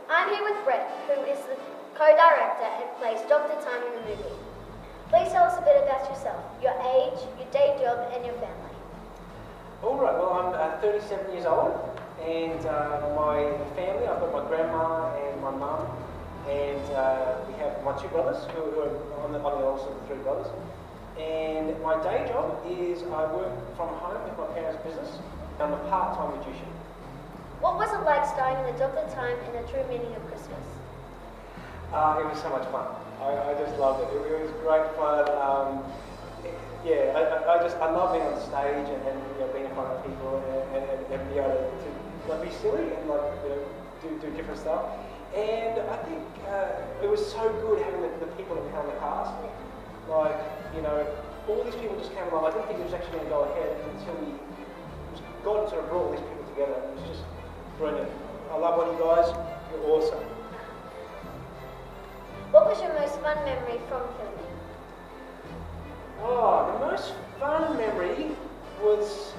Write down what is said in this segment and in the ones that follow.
I'm here with Brett, who is the co-director and plays Dr. Time in the movie. Please tell us a bit about yourself, your age, your day job, and your family. All right, well, I'm 37 years old, and my family, I've got my grandma and my mum, and we have my two brothers, who are on the oldest of the three brothers. And my day job is I work from home with my parents' business. I'm a part-time magician. What was it like starring in the Dr. Time in the true meaning of Christmas? It was so much fun. I just loved it. It was great fun. I love being on stage and being in front of people and be able to be silly and do different stuff. And I think it was so good having the people that we had in the cast. All these people just came along. I didn't think it was actually going to go ahead until God sort of brought all these people together. It was just brilliant. I love all you guys. You're awesome. What was your most fun memory from filming? Oh, the most fun memory was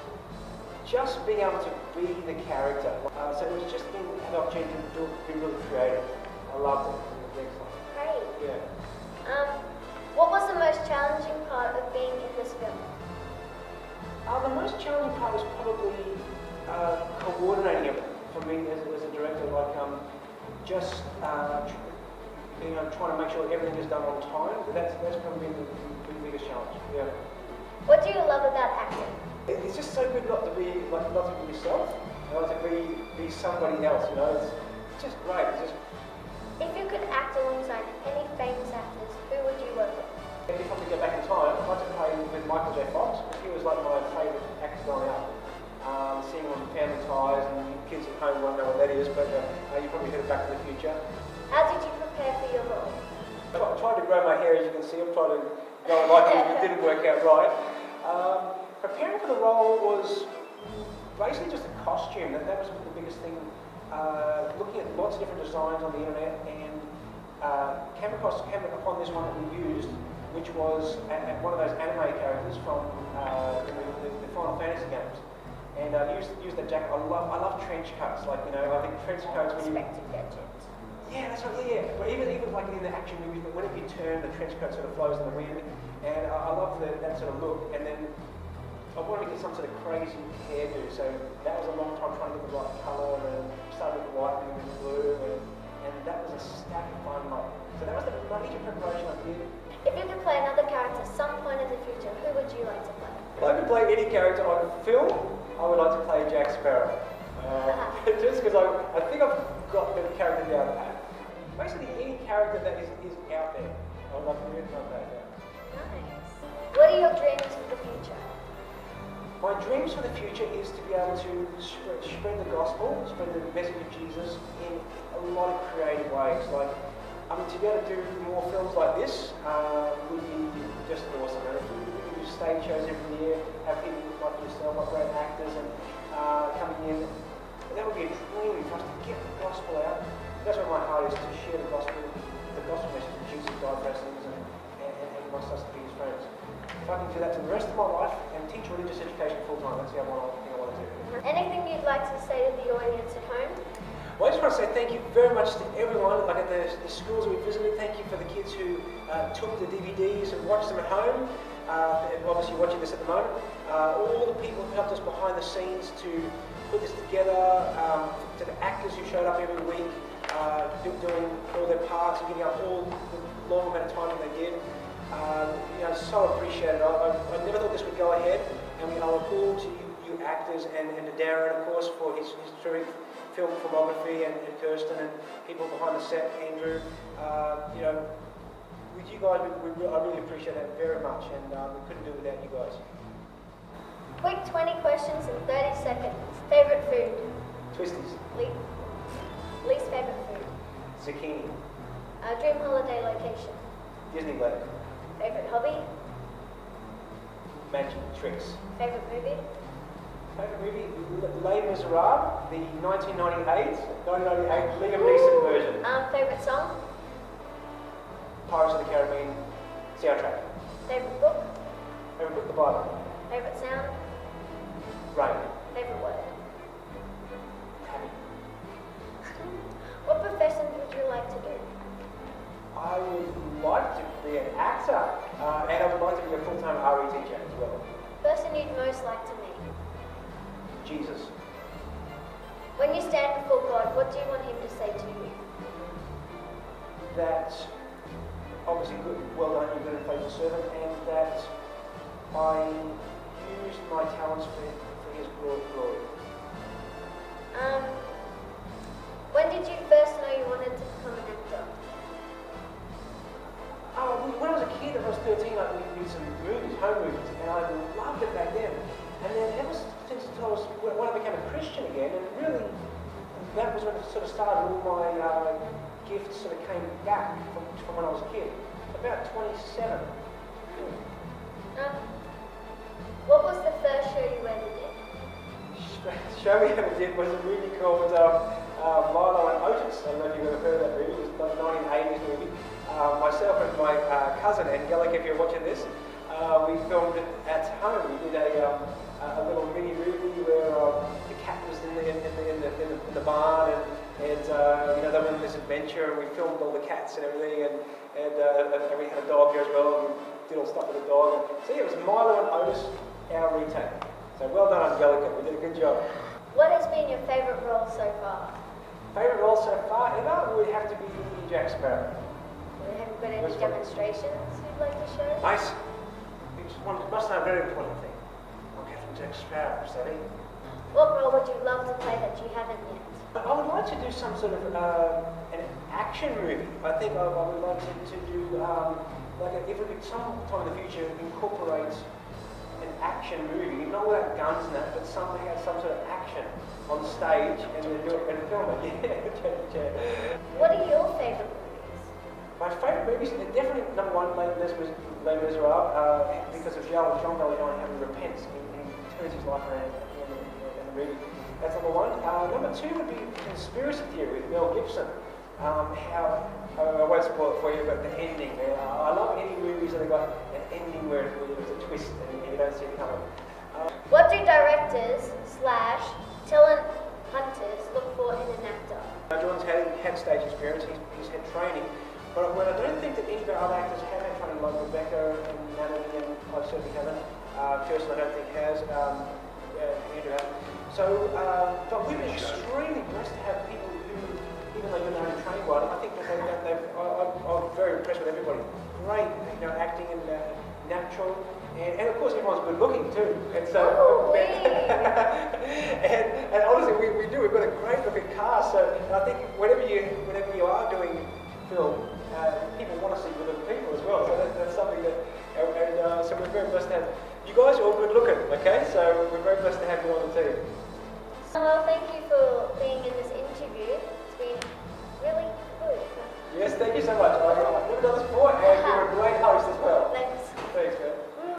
just being able to be the character. So it was just being an opportunity to be really creative. I loved it. It was excellent. Great. Yeah. What was the most challenging part of being in this film? The most challenging part was probably coordinating it for me as a director. Trying to make sure everything is done on time. That's probably been the biggest challenge. Yeah. What do you love about acting? It's just so good not to be yourself, not to be somebody else. It's just great. If you could act alongside any famous actors, who would you work with? If I could go back in time, I'd like to play with Michael J. Fox. He was like my favourite actor growing up. Seeing him on Family Ties, and kids at home won't know what that is, but you probably heard of Back to the Future. How did you prepare for your role? I tried to grow my hair, as you can see. I'm trying to go like it, but it didn't work out right. Preparing for the role was basically just a costume. That was the biggest thing. Looking at lots of different designs on the internet, and came upon this one that we used, which was one of those anime characters from the Final Fantasy games. And I used that jacket. I love trench coats. I think trench coats when you... Gadget. Yeah, that's right. Yeah. But even like in the action movies, but whenever you turn, the trench coat sort of flows in the wind, and I love that sort of look. And then I wanted to get some sort of crazy hairdo, so that was a long time trying to get the right colour, and started with white and then blue, and that was a stack of fun. So that was the major preparation I did. If you could play another character some point in the future, who would you like to play? If I could play any character on film, I would like to play Jack Sparrow. Just because I think I've got the character down pat. Basically, any character that is out there, I would like to really play that. Yeah. Nice. What are your dreams for the future? My dreams for the future is to be able to spread the gospel, spread the message of Jesus in a lot of creative ways. To be able to do more films like this would be just awesome. And if we could do stage shows every year, have people like yourself, like great actors, and coming in, that would be a dream for us to get the gospel out. That's where my heart is, to share the gospel message of Jesus died for our sins, and he wants us to be his friends. If I can do that for the rest of my life and teach religious education full time, that's the other thing I want to do. Anything you'd like to say to the audience at home? Well, I just want to say thank you very much to everyone, like at the schools that we visited. Thank you for the kids who took the DVDs and watched them at home. Obviously watching this at the moment. All the people who helped us behind the scenes to put this together, to the actors who showed up every week, doing all their parts and giving up all the long amount of time that they did. So appreciated. I never thought this would go ahead, and I look forward to you actors and to Darren, of course, for his terrific film filmography, and Kirsten and people behind the set, Andrew. With you guys, I really appreciate that very much, and we couldn't do it without you guys. Quick 20 questions in 30 seconds. Favorite food? Twisties. Least favorite food? Zucchini. Dream holiday location? Disneyland. Favorite hobby? Magic tricks. Favorite movie? Favorite movie? Les Miserables, the 1998 Liam Neeson version. Favorite song? Pirates of the Caribbean soundtrack. Favorite book? Favorite book, the Bible. Favorite sound? Rain. Favorite word? Happy. What profession Jesus. When you stand before God, what do you want Him to say to you? That obviously good, well done, you good and faithful servant, and that I used my talents for His glory. When did you first know you wanted to become an actor? When I was a kid, when I was 13, we did some movies, home movies, and I loved it back then. And then ever since when I became a Christian again, and really that was when it sort of started, all my gifts sort of came back from when I was a kid. About 27. What was the first show you ever did? The show we ever did was a movie called Milo and Otis. I don't know if you've ever heard of that movie. It was a 1980s movie. Myself and my cousin Angelica, if you're watching this, we filmed it at home. We did a little mini movie where the cat was in the barn, and you know, they went on this adventure, and we filmed all the cats and everything, and we had a dog here as well, and we did all stuff with the dog. So yeah, it was Milo and Otis, our retake. So well done, Angelica. We did a good job. What has been your favourite role so far? Favourite role so far ever would have to be Jack Sparrow. Have you got any demonstrations you'd like to show? Nice. It must have a very important thing. I'm Captain Jack Sparrow, Sally. What role would you love to play that you haven't yet? I would like to do some sort of an action movie. I think I would like to do, if we could sometime in the future incorporate an action movie, not without guns and that, but somehow some sort of action on stage and then do it and film it. Yeah. What are your favourite movies? My favourite movies are definitely number one, Les Miserables, because of Jean Valjean having repents and turns his life around at the end of the movie. That's number one. Number two would be Conspiracy Theory with Mel Gibson. I won't spoil it for you, but the ending, man. I love any movies that have got an ending where there's a twist and you don't see it coming. What do directors/talent hunters look for in an actor? John's had stage experience, he's had training, but I don't think that any of our other actors have had training like Rebecca and Natalie, and I certainly haven't. Kirsten I don't think has, Andrew hasn't. So, but we've been extremely blessed to have people who, even though you're not trained well, I think that I'm very impressed with everybody. Great, acting and natural, and of course everyone's good looking too. And so, and honestly, we do. We've got a great looking cast. So I think whenever you are doing film, people want to see good looking people as well. So that's something that, so we're very blessed to have. You guys are all good looking, okay? So we're very blessed to have you on the team. Well, thank you for being in this interview. It's been really good. Yes, thank you so much. We've done this before.